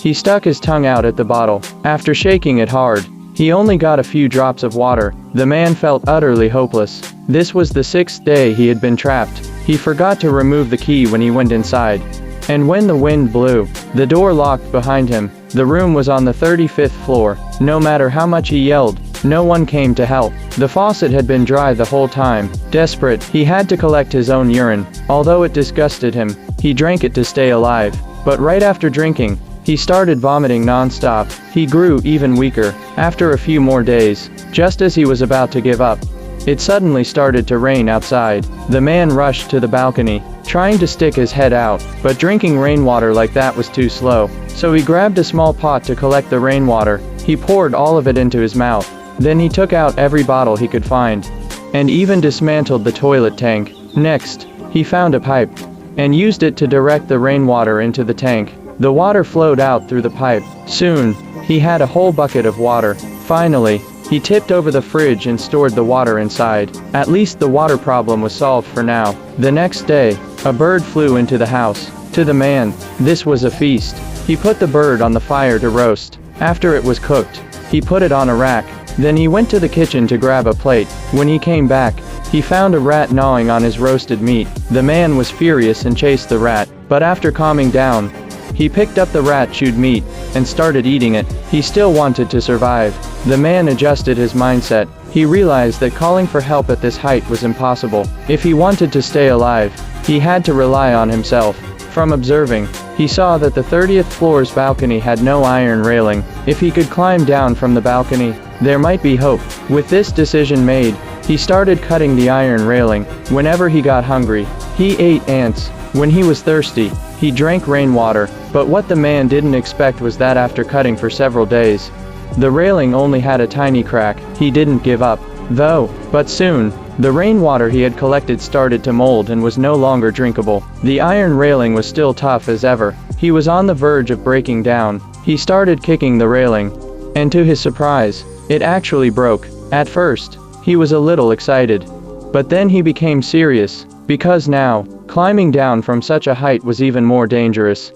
He stuck his tongue out at the bottle. After shaking it hard, he only got a few drops of water. The man felt utterly hopeless. This was the 6th day he had been trapped. He forgot to remove the key when he went inside. And when the wind blew, the door locked behind him. The room was on the 35th floor. No matter how much he yelled, no one came to help. The faucet had been dry the whole time. Desperate, he had to collect his own urine. Although it disgusted him, he drank it to stay alive. But right after drinking, he started vomiting non-stop. He grew even weaker. After a few more days, just as he was about to give up, it suddenly started to rain outside. The man rushed to the balcony, trying to stick his head out, but drinking rainwater like that was too slow. So he grabbed a small pot to collect the rainwater. He poured all of it into his mouth. Then he took out every bottle he could find, and even dismantled the toilet tank. Next, he found a pipe, and used it to direct the rainwater into the tank. The water flowed out through the pipe. Soon, he had a whole bucket of water. Finally, he tipped over the fridge and stored the water inside. At least the water problem was solved for now. The next day, a bird flew into the house. To the man, this was a feast. He put the bird on the fire to roast. After it was cooked, he put it on a rack. Then he went to the kitchen to grab a plate. When he came back, he found a rat gnawing on his roasted meat. The man was furious and chased the rat, but after calming down, he picked up the rat-chewed meat and started eating it. He still wanted to survive. The man adjusted his mindset. He realized that calling for help at this height was impossible. If he wanted to stay alive, he had to rely on himself. From observing, he saw that the 30th floor's balcony had no iron railing. If he could climb down from the balcony, there might be hope. With this decision made, he started cutting the iron railing. Whenever he got hungry, he ate ants. When he was thirsty, he drank rainwater. But what the man didn't expect was that after cutting for several days, the railing only had a tiny crack. He didn't give up, though. But soon, the rainwater he had collected started to mold and was no longer drinkable. The iron railing was still tough as ever. He was on the verge of breaking down. He started kicking the railing, and to his surprise, it actually broke. At first, he was a little excited, but then he became serious, because now, climbing down from such a height was even more dangerous.